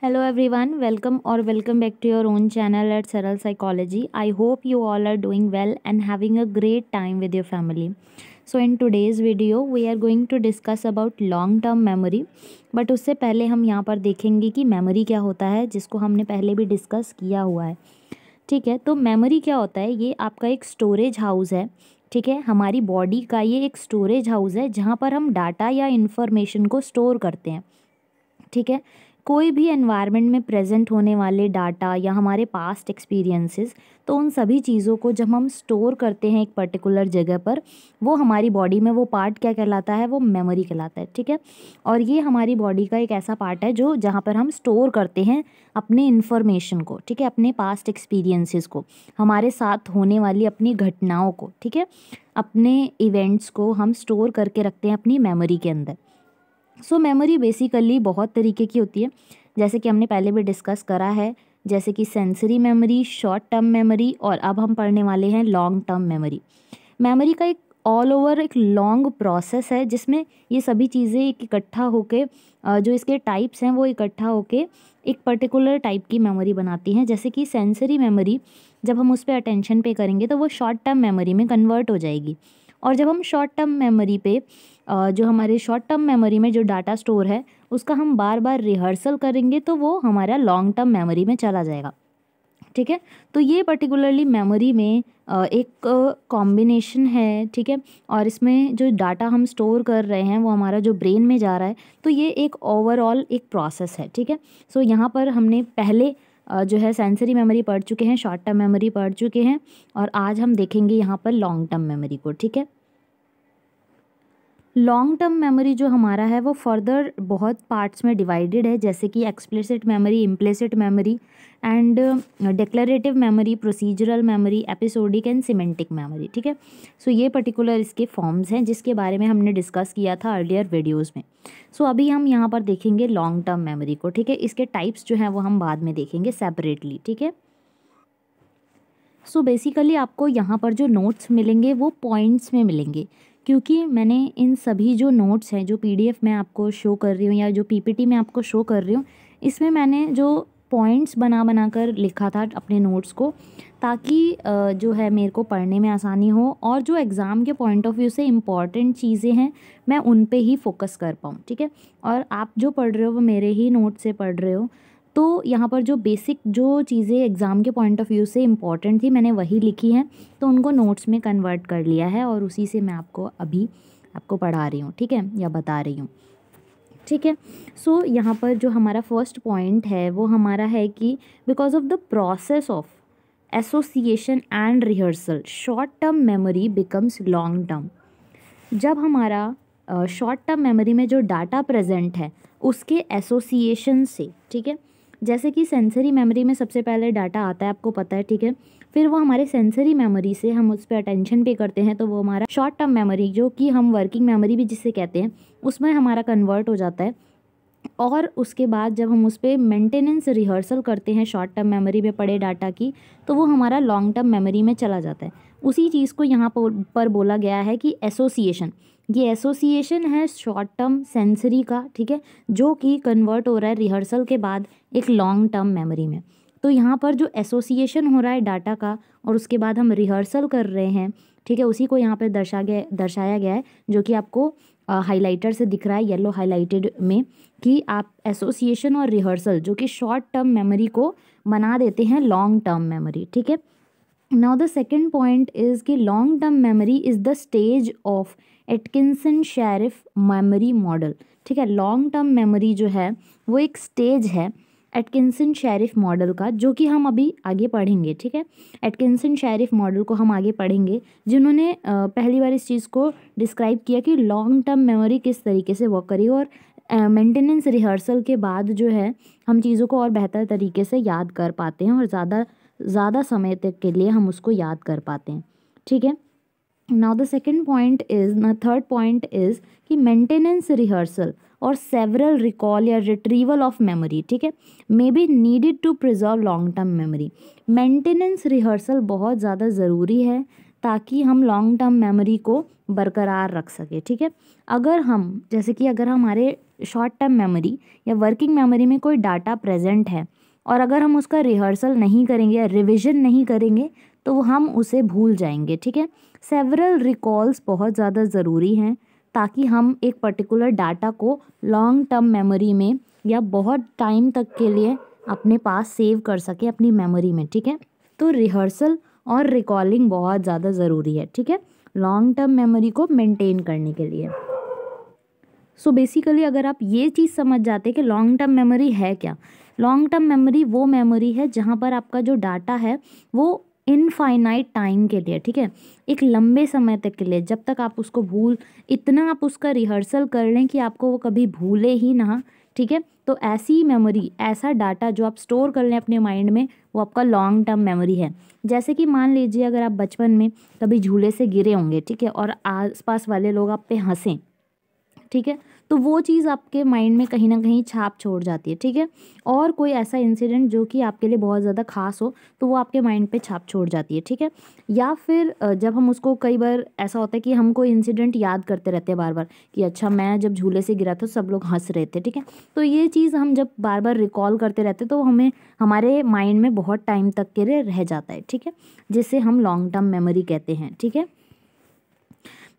Hello everyone, welcome or welcome back to your own channel at Saral Psychology. I hope you all are doing well and having a great time with your family. So in today's video we are going to discuss about long term memory. But उससे पहले हम यहाँ पर देखेंगे कि memory क्या होता है, जिसको हमने पहले भी डिस्कस किया हुआ है। ठीक है, तो मेमोरी क्या होता है? ये आपका एक स्टोरेज हाउस है। ठीक है, हमारी बॉडी का ये एक स्टोरेज हाउस है जहाँ पर हम डाटा या इन्फॉर्मेशन को स्टोर करते हैं। ठीक है, कोई भी एनवायरनमेंट में प्रेजेंट होने वाले डाटा या हमारे पास्ट एक्सपीरियंसेस, तो उन सभी चीज़ों को जब हम स्टोर करते हैं एक पर्टिकुलर जगह पर, वो हमारी बॉडी में वो पार्ट क्या कहलाता है? वो मेमोरी कहलाता है। ठीक है, और ये हमारी बॉडी का एक ऐसा पार्ट है जो जहाँ पर हम स्टोर करते हैं अपने इन्फॉर्मेशन को। ठीक है, अपने पास्ट एक्सपीरियंसेस को, हमारे साथ होने वाली अपनी घटनाओं को, ठीक है, अपने इवेंट्स को हम स्टोर करके रखते हैं अपनी मेमोरी के अंदर। सो मेमोरी बेसिकली बहुत तरीके की होती है, जैसे कि हमने पहले भी डिस्कस करा है, जैसे कि sensory memory, short term memory, और अब हम पढ़ने वाले हैं लॉन्ग टर्म मेमोरी। मेमोरी का एक ऑल ओवर एक लॉन्ग प्रोसेस है जिसमें ये सभी चीज़ें एक इकट्ठा होके जो इसके टाइप्स हैं वो इकट्ठा होके एक पर्टिकुलर टाइप की मेमोरी बनाती हैं। जैसे कि सेंसरी मेमोरी, जब हम उस पर अटेंशन पे करेंगे तो वो शॉर्ट टर्म मेमोरी में कन्वर्ट हो जाएगी। और जब हम शॉर्ट टर्म मेमोरी पे जो हमारे शॉर्ट टर्म मेमोरी में जो डाटा स्टोर है उसका हम बार बार रिहर्सल करेंगे तो वो हमारा लॉन्ग टर्म मेमोरी में चला जाएगा। ठीक है, तो ये पर्टिकुलरली मेमोरी में एक कॉम्बिनेशन है। ठीक है, और इसमें जो डाटा हम स्टोर कर रहे हैं वो हमारा जो ब्रेन में जा रहा है, तो ये एक ओवरऑल एक प्रोसेस है। ठीक है, सो यहाँ पर हमने पहले जो है सेंसरी मेमोरी पढ़ चुके हैं, शॉर्ट टर्म मेमोरी पढ़ चुके हैं, और आज हम देखेंगे यहाँ पर लॉन्ग टर्म मेमोरी को। ठीक है, लॉन्ग टर्म मेमोरी जो हमारा है वो फर्दर बहुत पार्ट्स में डिवाइडेड है, जैसे कि explicit memory, implicit memory and declarative memory, procedural memory, episodic and semantic memory. ठीक है, सो ये पर्टिकुलर इसके फॉर्म्स हैं जिसके बारे में हमने डिस्कस किया था अर्लियर वीडियोज़ में। सो अभी हम यहाँ पर देखेंगे लॉन्ग टर्म मेमोरी को। ठीक है, इसके टाइप्स जो हैं वो हम बाद में देखेंगे सेपरेटली। ठीक है, सो बेसिकली आपको यहाँ पर जो नोट्स मिलेंगे वो पॉइंट्स में मिलेंगे, क्योंकि मैंने इन सभी जो नोट्स हैं जो पीडीएफ में आपको शो कर रही हूँ या जो पीपीटी में आपको शो कर रही हूँ, इसमें मैंने जो पॉइंट्स बना कर लिखा था अपने नोट्स को, ताकि जो है मेरे को पढ़ने में आसानी हो और जो एग्ज़ाम के पॉइंट ऑफ व्यू से इम्पॉर्टेंट चीज़ें हैं मैं उन पे ही फोकस कर पाऊँ। ठीक है, और आप जो पढ़ रहे हो वो मेरे ही नोट से पढ़ रहे हो, तो यहाँ पर जो बेसिक जो चीज़ें एग्ज़ाम के पॉइंट ऑफ व्यू से इम्पॉर्टेंट थी मैंने वही लिखी हैं, तो उनको नोट्स में कन्वर्ट कर लिया है और उसी से मैं आपको पढ़ा रही हूँ। ठीक है, या बता रही हूँ। ठीक है, सो यहाँ पर जो हमारा फर्स्ट पॉइंट है वो हमारा है कि because of the process of association and rehearsal short term memory becomes long term. जब हमारा शॉर्ट टर्म मेमोरी में जो डाटा प्रेजेंट है उसके एसोसिएशन से, ठीक है, जैसे कि सेंसरी मेमोरी में सबसे पहले डाटा आता है, आपको पता है। ठीक है, फिर वो हमारे सेंसरी मेमोरी से हम उस पर अटेंशन पे करते हैं तो वो हमारा शॉर्ट टर्म मेमोरी, जो कि हम वर्किंग मेमोरी भी जिसे कहते हैं, उसमें हमारा कन्वर्ट हो जाता है। और उसके बाद जब हम उस पर मेंटेनेंस रिहर्सल करते हैं शॉर्ट टर्म मेमोरी में पड़े डाटा की, तो वो हमारा लॉन्ग टर्म मेमोरी में चला जाता है। उसी चीज़ को यहाँ पर बोला गया है कि एसोसिएशन, ये एसोसिएशन है शॉर्ट टर्म सेंसरी का, ठीक है, जो कि कन्वर्ट हो रहा है रिहर्सल के बाद एक लॉन्ग टर्म मेमोरी में। तो यहाँ पर जो एसोसिएशन हो रहा है डाटा का और उसके बाद हम रिहर्सल कर रहे हैं, ठीक है, उसी को यहाँ पर दर्शाया गया है, जो कि आपको हाइलाइटर से दिख रहा है येलो हाइलाइटेड में, कि आप एसोसिएशन और रिहर्सल जो कि शॉर्ट टर्म मेमोरी को बना देते हैं लॉन्ग टर्म मेमोरी। ठीक है, now the second point is कि long term memory is the stage of Atkinson Shiffrin memory model. ठीक है, लॉन्ग टर्म मेमोरी जो है वो एक स्टेज है एटकिंसन शेरिफ मॉडल का, जो कि हम अभी आगे पढ़ेंगे। ठीक है, एटकिंसन शेरिफ मॉडल को हम आगे पढ़ेंगे, जिन्होंने पहली बार इस चीज़ को डिस्क्राइब किया कि लॉन्ग टर्म मेमोरी किस तरीके से वर्क करी, और मेंटेनेंस रिहर्सल के बाद जो है हम चीज़ों को और बेहतर तरीके से याद कर पाते हैं और ज़्यादा समय तक के लिए हम उसको याद कर पाते हैं। ठीक है, now the third point is कि मेंटेनेंस रिहर्सल और सेवरल रिकॉल या रिट्रीवल ऑफ मेमोरी, ठीक है, may be needed to preserve long term memory. Maintenance rehearsal बहुत ज़्यादा ज़रूरी है ताकि हम लॉन्ग टर्म मेमोरी को बरकरार रख सके, ठीक है। अगर हम जैसे कि अगर हमारे शॉर्ट टर्म मेमोरी या वर्किंग मेमोरी में कोई डाटा प्रेजेंट है और अगर हम उसका रिहर्सल नहीं करेंगे या रिविजन नहीं करेंगे तो हम उसे भूल जाएंगे, ठीक है। सेवरल रिकॉल्स बहुत ज़्यादा ज़रूरी हैं ताकि हम एक पर्टिकुलर डाटा को लॉन्ग टर्म मेमोरी में या बहुत टाइम तक के लिए अपने पास सेव कर सके अपनी मेमोरी में, ठीक है। तो रिहर्सल और रिकॉलिंग बहुत ज़्यादा ज़रूरी है, ठीक है, लॉन्ग टर्म मेमोरी को मेंटेन करने के लिए। सो बेसिकली अगर आप ये चीज़ समझ जाते कि लॉन्ग टर्म मेमोरी है क्या, लॉन्ग टर्म मेमोरी वो मेमोरी है जहाँ पर आपका जो डाटा है वो इनफाइनाइट टाइम के लिए, ठीक है, एक लंबे समय तक के लिए, जब तक आप उसको इतना आप उसका रिहर्सल कर लें कि आपको वो कभी भूले ही ना, ठीक है। तो ऐसी मेमोरी, ऐसा डाटा जो आप स्टोर कर लें अपने माइंड में, वो आपका लॉन्ग टर्म मेमोरी है। जैसे कि मान लीजिए अगर आप बचपन में कभी झूले से गिरे होंगे, ठीक है, और आसपास वाले लोग आप पे हंसें, ठीक है, तो वो चीज़ आपके माइंड में कहीं ना कहीं छाप छोड़ जाती है, ठीक है। और कोई ऐसा इंसिडेंट जो कि आपके लिए बहुत ज़्यादा खास हो तो वो आपके माइंड पे छाप छोड़ जाती है, ठीक है। या फिर जब हम उसको, कई बार ऐसा होता है कि हम कोई इंसिडेंट याद करते रहते हैं बार बार कि अच्छा मैं जब झूले से गिरा था सब लोग हंस रहे थे, ठीक है। तो ये चीज़ हम जब बार बार रिकॉल करते रहते तो हमें हमारे माइंड में बहुत टाइम तक के लिए रह जाता है, ठीक है, जिसे हम लॉन्ग टर्म मेमोरी कहते हैं, ठीक है।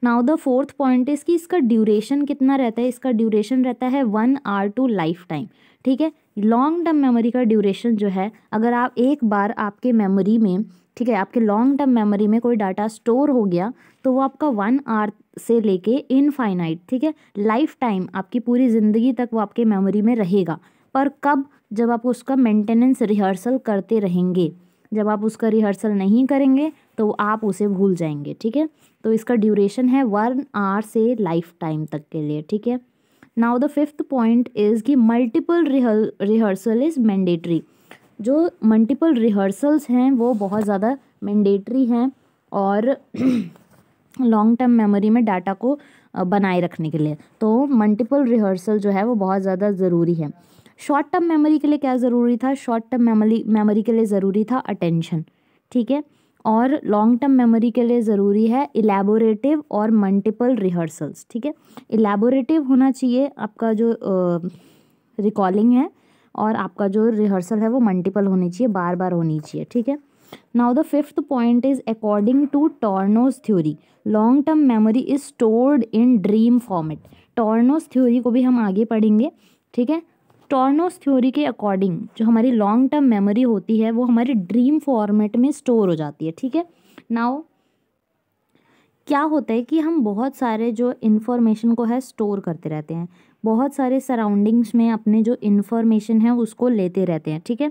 Now the fourth point is कि इसका ड्यूरेशन कितना रहता है, इसका ड्यूरेशन रहता है 1 आवर टू लाइफ टाइम, ठीक है। लॉन्ग टर्म मेमोरी का ड्यूरेशन जो है, अगर आप एक बार आपके मेमोरी में, ठीक है, आपके लॉन्ग टर्म मेमोरी में कोई डाटा स्टोर हो गया तो वो आपका 1 आवर से लेके इनफाइनाइट, ठीक है, लाइफ टाइम, आपकी पूरी ज़िंदगी तक वो आपके मेमोरी में रहेगा। पर कब? जब आप उसका मेंटेनेंस रिहर्सल करते रहेंगे। जब आप उसका रिहर्सल नहीं करेंगे तो आप उसे भूल जाएंगे, ठीक है। तो इसका ड्यूरेशन है 1 आवर से लाइफ टाइम तक के लिए, ठीक है। Now the fifth point is कि मल्टीपल रिहर्सल इज़ मैंडेटरी। जो मल्टीपल रिहर्सल्स हैं वो बहुत ज़्यादा मैंडेटरी हैं और लॉन्ग टर्म मेमोरी में डाटा को बनाए रखने के लिए। तो मल्टीपल रिहर्सल जो है वो बहुत ज़्यादा ज़रूरी है। शॉर्ट टर्म मेमोरी के लिए क्या ज़रूरी था? शॉर्ट टर्म मेमोरी के लिए ज़रूरी था अटेंशन, ठीक है। और लॉन्ग टर्म मेमोरी के लिए ज़रूरी है इलेबोरेटिव और मल्टीपल रिहर्सल्स, ठीक है। इलेबोरेटिव होना चाहिए आपका जो रिकॉलिंग है, और आपका जो रिहर्सल है वो मल्टीपल होनी चाहिए, बार बार होनी चाहिए, ठीक है। Now the fifth point is according to Tornos theory long term memory is stored in dream format. Tornos theory को भी हम आगे पढ़ेंगे, ठीक है। टॉर्नोस थ्योरी के अकॉर्डिंग जो हमारी लॉन्ग टर्म मेमोरी होती है वो हमारे ड्रीम फॉर्मेट में स्टोर हो जाती है, ठीक है। नाउ क्या होता है कि हम बहुत सारे जो इन्फॉर्मेशन को है स्टोर करते रहते हैं, बहुत सारे सराउंडिंग्स में अपने जो इन्फॉर्मेशन है उसको लेते रहते हैं, ठीक है।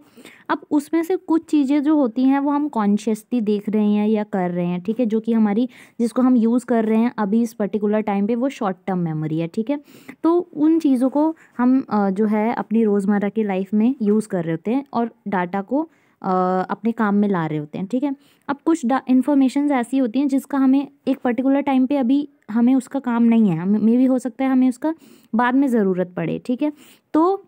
अब उसमें से कुछ चीज़ें जो होती हैं वो हम कॉन्शियसली देख रहे हैं या कर रहे हैं, ठीक है, जो कि हमारी, जिसको हम यूज़ कर रहे हैं अभी इस पर्टिकुलर टाइम पे, वो शॉर्ट टर्म मेमोरी है, ठीक है। तो उन चीज़ों को हम जो है अपनी रोज़मर्रा की लाइफ में यूज़ कर रहे होते हैं और डाटा को अपने काम में ला रहे होते हैं, ठीक है। अब कुछ इन्फॉर्मेशन ऐसी होती हैं जिसका हमें एक पर्टिकुलर टाइम पे अभी हमें उसका काम नहीं है, हमें मे भी हो सकता है हमें उसका बाद में ज़रूरत पड़े, ठीक है। तो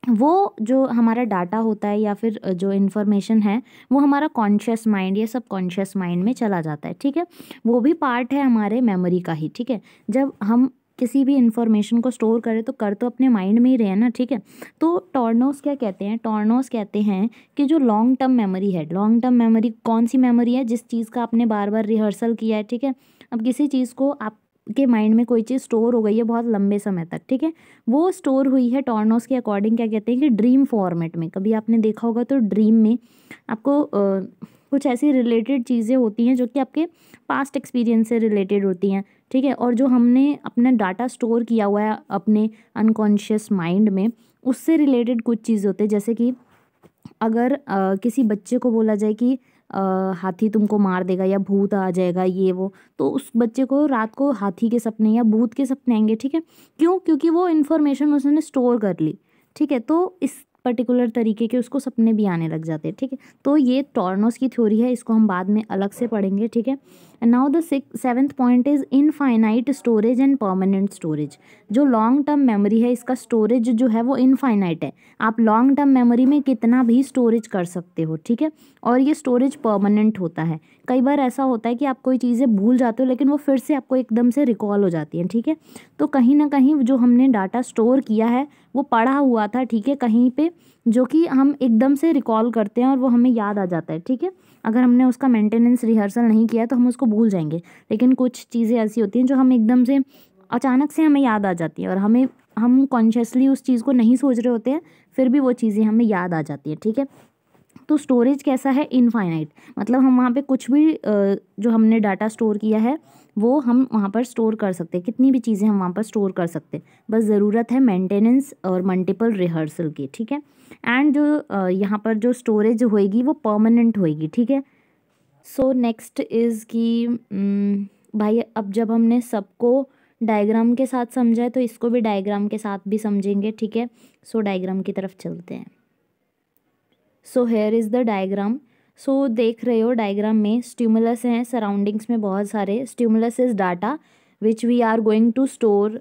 वो जो हमारा डाटा होता है या फिर जो इन्फॉर्मेशन है वो हमारा कॉन्शियस माइंड या सब कॉन्शियस माइंड में चला जाता है, ठीक है। वो भी पार्ट है हमारे मेमोरी का ही, ठीक है। जब हम किसी भी इन्फॉर्मेशन को स्टोर करें तो कर तो अपने माइंड में ही रहे ना, ठीक है। तो टॉर्नोस क्या कहते हैं? टॉर्नोस कहते हैं कि जो लॉन्ग टर्म मेमोरी है, लॉन्ग टर्म मेमोरी कौन सी मेमोरी है? जिस चीज़ का आपने बार बार रिहर्सल किया है, ठीक है। अब किसी चीज़ को आपके माइंड में कोई चीज़ स्टोर हो गई है बहुत लंबे समय तक, ठीक है, वो स्टोर हुई है टॉर्नोस के अकॉर्डिंग क्या कहते हैं कि ड्रीम फॉर्मेट में। कभी आपने देखा होगा तो ड्रीम में आपको कुछ ऐसी रिलेटेड चीज़ें होती हैं जो कि आपके पास्ट एक्सपीरियंस से रिलेटेड होती हैं, ठीक है, और जो हमने अपना डाटा स्टोर किया हुआ है अपने अनकॉन्शियस माइंड में, उससे रिलेटेड कुछ चीज़ होते हैं। जैसे कि अगर किसी बच्चे को बोला जाए कि हाथी तुमको मार देगा या भूत आ जाएगा ये वो, तो उस बच्चे को रात को हाथी के सपने या भूत के सपने आएंगे, ठीक है। क्यों? क्योंकि वो इन्फॉर्मेशन उसने स्टोर कर ली, ठीक है। तो इस पर्टिकुलर तरीके के उसको सपने भी आने लग जाते हैं, ठीक है। तो ये टॉर्नोस की थ्योरी है, इसको हम बाद में अलग से पढ़ेंगे, ठीक है। And now the seventh point is infinite storage and permanent storage. जो लॉन्ग टर्म मेमोरी है इसका स्टोरेज जो है वो इनफाइनाइट है, आप लॉन्ग टर्म मेमोरी में कितना भी स्टोरेज कर सकते हो, ठीक है। और ये स्टोरेज परमानेंट होता है। कई बार ऐसा होता है कि आप कोई चीज़ें भूल जाते हो लेकिन वो फिर से आपको एकदम से रिकॉल हो जाती हैं, ठीक है। तो कहीं ना कहीं जो हमने डाटा स्टोर किया है वो पड़ा हुआ था, ठीक है, कहीं पे, जो कि हम एकदम से रिकॉल करते हैं और वो हमें याद आ जाता है, ठीक है। अगर हमने उसका मेंटेनेंस रिहर्सल नहीं किया तो हम उसको भूल जाएंगे, लेकिन कुछ चीज़ें ऐसी होती हैं जो हम एकदम से अचानक से हमें याद आ जाती है और हम कॉन्शियसली उस चीज़ को नहीं सोच रहे होते हैं, फिर भी वो चीज़ें हमें याद आ जाती हैं, ठीक है। तो स्टोरेज कैसा है, इनफाइनाइट, मतलब हम वहाँ पे कुछ भी जो हमने डाटा स्टोर किया है वो हम वहाँ पर स्टोर कर सकते हैं, कितनी भी चीज़ें हम वहाँ पर स्टोर कर सकते हैं, बस ज़रूरत है मेंटेनेंस और मल्टीपल रिहर्सल की, ठीक है। एंड जो यहाँ पर जो स्टोरेज होएगी वो परमानेंट होएगी, ठीक है। सो नेक्स्ट इज़ कि भाई अब जब हमने सबको डायग्राम के साथ समझा है तो इसको भी डायग्राम के साथ भी समझेंगे, ठीक है। सो डायग्राम की तरफ चलते हैं। So here is the diagram. So देख रहे हो डायग्राम में स्टिमुलस हैं, सराउंडिंग्स में बहुत सारे stimulus is data which we are going to store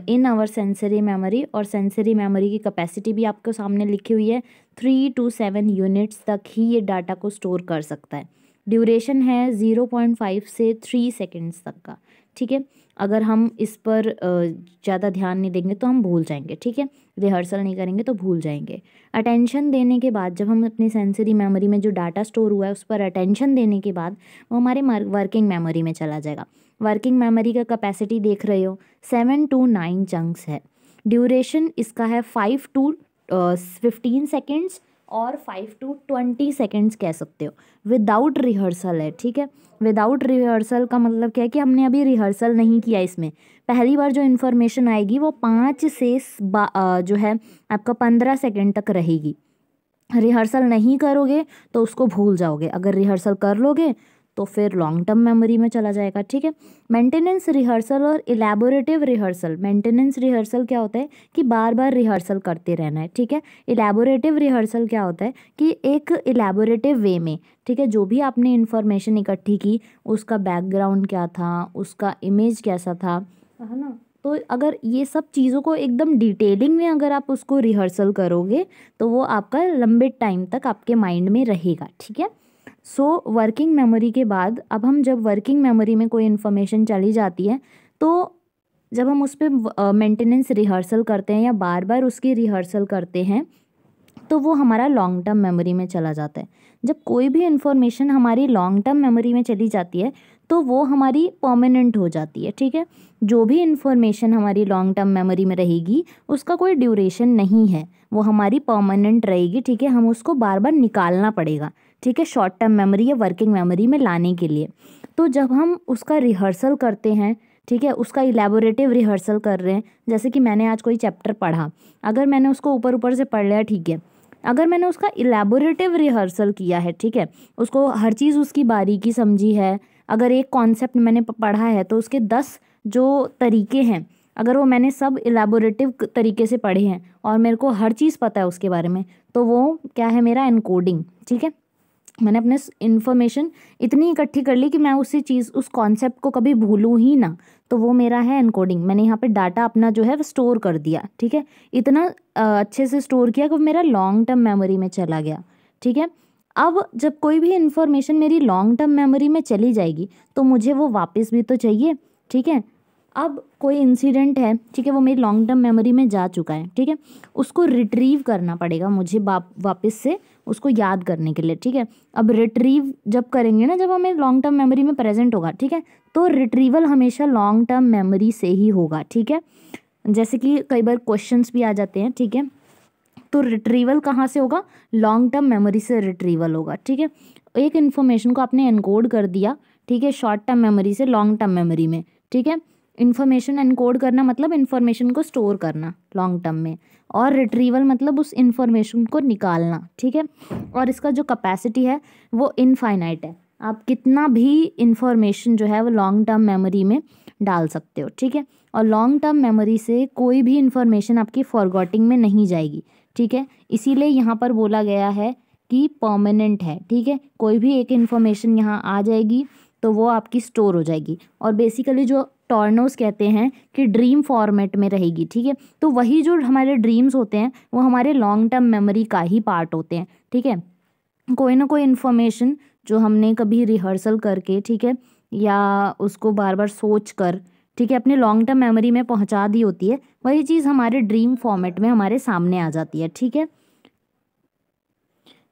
in our sensory memory, और सेंसरी मेमोरी की कैपेसिटी भी आपको सामने लिखी हुई है, 3 to 7 यूनिट्स तक ही ये डाटा को स्टोर कर सकता है। ड्यूरेशन है 0.5 से 3 सेकेंड्स तक का, ठीक है। अगर हम इस पर ज़्यादा ध्यान नहीं देंगे तो हम भूल जाएंगे, ठीक है, रिहर्सल नहीं करेंगे तो भूल जाएंगे। अटेंशन देने के बाद जब हम अपनी सेंसरी मेमोरी में जो डाटा स्टोर हुआ है उस पर अटेंशन देने के बाद वो हमारे वर्किंग मेमोरी में चला जाएगा। वर्किंग मेमोरी का कैपेसिटी देख रहे हो 7 to 9 चंक्स है। ड्यूरेशन इसका है 5 to 15 सेकेंड्स और 5 to 20 सेकेंड्स कह सकते हो। विदाउट रिहर्सल है, ठीक है। विदाउट रिहर्सल का मतलब क्या है कि हमने अभी रिहर्सल नहीं किया, इसमें पहली बार जो इन्फॉर्मेशन आएगी वो 5 से जो है आपका 15 सेकेंड तक रहेगी। रिहर्सल नहीं करोगे तो उसको भूल जाओगे, अगर रिहर्सल कर लोगे तो फिर लॉन्ग टर्म मेमोरी में चला जाएगा, ठीक है। मेंटेनेंस रिहर्सल और इलेबोरेटिव रिहर्सल। मेंटेनेंस रिहर्सल क्या होता है कि बार बार रिहर्सल करते रहना है, ठीक है। इलेबोरेटिव रिहर्सल क्या होता है कि एक इलेबोरेटिव वे में, ठीक है, जो भी आपने इन्फॉर्मेशन इकट्ठी की उसका बैकग्राउंड क्या था, उसका इमेज कैसा था, है ना। तो अगर ये सब चीज़ों को एकदम डिटेलिंग में अगर आप उसको रिहर्सल करोगे तो वो आपका लंबे टाइम तक आपके माइंड में रहेगा, ठीक है। सो वर्किंग मेमोरी के बाद अब हम जब वर्किंग मेमोरी में कोई इन्फॉर्मेशन चली जाती है तो जब हम उस पर मेंटेनेंस रिहर्सल करते हैं या बार बार उसकी रिहर्सल करते हैं तो वो हमारा लॉन्ग टर्म मेमोरी में चला जाता है। जब कोई भी इन्फॉर्मेशन हमारी लॉन्ग टर्म मेमोरी में चली जाती है तो वो हमारी परमानेंट हो जाती है, ठीक है। जो भी इन्फॉर्मेशन हमारी लॉन्ग टर्म मेमोरी में रहेगी उसका कोई ड्यूरेशन नहीं है, वो हमारी परमानेंट रहेगी, ठीक है। हम उसको बार बार निकालना पड़ेगा, ठीक है, शॉर्ट टर्म मेमोरी या वर्किंग मेमोरी में लाने के लिए। तो जब हम उसका रिहर्सल करते हैं, ठीक है, उसका इलेबोरेटिव रिहर्सल कर रहे हैं, जैसे कि मैंने आज कोई चैप्टर पढ़ा, अगर मैंने उसको ऊपर ऊपर से पढ़ लिया, ठीक है, अगर मैंने उसका इलेबोरेटिव रिहर्सल किया है, ठीक है, उसको हर चीज़ उसकी बारीकी समझी है, अगर एक कॉन्सेप्ट मैंने पढ़ा है तो उसके 10 जो तरीके हैं अगर वो मैंने सब इलेबोरेटिव तरीके से पढ़े हैं और मेरे को हर चीज़ पता है उसके बारे में, तो वो क्या है, मेरा एनकोडिंग, ठीक है। मैंने अपने इन्फॉर्मेशन इतनी इकट्ठी कर ली कि मैं उसी चीज़ उस कॉन्सेप्ट को कभी भूलूँ ही ना, तो वो मेरा है एनकोडिंग। मैंने यहाँ पे डाटा अपना जो है वो स्टोर कर दिया, ठीक है, इतना अच्छे से स्टोर किया कि वो मेरा लॉन्ग टर्म मेमोरी में चला गया, ठीक है। अब जब कोई भी इन्फॉर्मेशन मेरी लॉन्ग टर्म मेमोरी में चली जाएगी तो मुझे वो वापस भी तो चाहिए, ठीक है। अब कोई इंसिडेंट है, ठीक है, वो मेरी लॉन्ग टर्म मेमोरी में जा चुका है, ठीक है, उसको रिट्रीव करना पड़ेगा मुझे वापस से उसको याद करने के लिए, ठीक है। अब रिट्रीव जब करेंगे ना, जब हमें लॉन्ग टर्म मेमोरी में प्रेजेंट होगा, ठीक है, तो रिट्रीवल हमेशा लॉन्ग टर्म मेमोरी से ही होगा, ठीक है। जैसे कि कई बार क्वेश्चंस भी आ जाते हैं, ठीक है, तो रिट्रीवल कहाँ से होगा, लॉन्ग टर्म मेमोरी से रिट्रीवल होगा, ठीक है। एक इन्फॉर्मेशन को आपने एनकोड कर दिया, ठीक है, शॉर्ट टर्म मेमोरी से लॉन्ग टर्म मेमोरी में, ठीक है। इन्फॉर्मेशन एनकोड करना मतलब इन्फॉर्मेशन को स्टोर करना लॉन्ग टर्म में, और रिट्रीवल मतलब उस इन्फॉर्मेशन को निकालना, ठीक है। और इसका जो कैपेसिटी है वो इनफाइनाइट है, आप कितना भी इन्फॉर्मेशन जो है वो लॉन्ग टर्म मेमोरी में डाल सकते हो, ठीक है। और लॉन्ग टर्म मेमोरी से कोई भी इन्फॉर्मेशन आपकी फॉरगॉटिंग में नहीं जाएगी, ठीक है। इसीलिए यहाँ पर बोला गया है कि परमानेंट है, ठीक है। कोई भी एक इन्फॉर्मेशन यहाँ आ जाएगी तो वो आपकी स्टोर हो जाएगी, और बेसिकली जो टॉर्नोस कहते हैं कि ड्रीम फॉर्मेट में रहेगी, ठीक है। तो वही जो हमारे ड्रीम्स होते हैं वो हमारे लॉन्ग टर्म मेमोरी का ही पार्ट होते हैं, ठीक है। कोई ना कोई इन्फॉर्मेशन जो हमने कभी रिहर्सल करके, ठीक है, या उसको बार बार सोच कर, ठीक है, अपने लॉन्ग टर्म मेमोरी में पहुंचा दी होती है, वही चीज़ हमारे ड्रीम फॉर्मेट में हमारे सामने आ जाती है, ठीक है।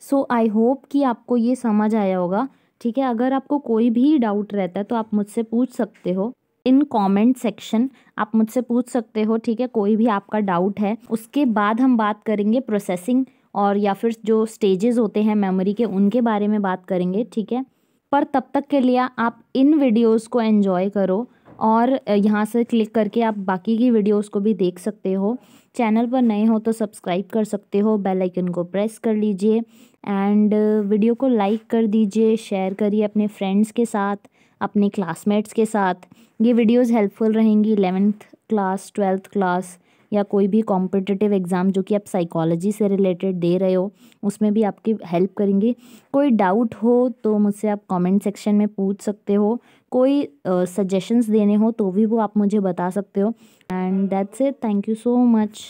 सो आई होप कि आपको ये समझ आया होगा, ठीक है। अगर आपको कोई भी डाउट रहता है तो आप मुझसे पूछ सकते हो इन कमेंट सेक्शन, आप मुझसे पूछ सकते हो, ठीक है, कोई भी आपका डाउट है। उसके बाद हम बात करेंगे प्रोसेसिंग और या फिर जो स्टेजेस होते हैं मेमोरी के, उनके बारे में बात करेंगे, ठीक है। पर तब तक के लिए आप इन वीडियोस को एंजॉय करो, और यहाँ से क्लिक करके आप बाकी की वीडियोस को भी देख सकते हो। चैनल पर नए हो तो सब्सक्राइब कर सकते हो, बेल आइकन को प्रेस कर लीजिए, एंड वीडियो को लाइक कर दीजिए, शेयर करिए अपने फ्रेंड्स के साथ, अपने क्लासमेट्स के साथ। ये वीडियोस हेल्पफुल रहेंगी 11th क्लास, 12th क्लास, या कोई भी कॉम्पिटिटिव एग्ज़ाम जो कि आप साइकोलॉजी से रिलेटेड दे रहे हो, उसमें भी आपकी हेल्प करेंगे। कोई डाउट हो तो मुझसे आप कमेंट सेक्शन में पूछ सकते हो, कोई सजेशंस देने हो तो भी वो आप मुझे बता सकते हो। And that's it, thank you so much.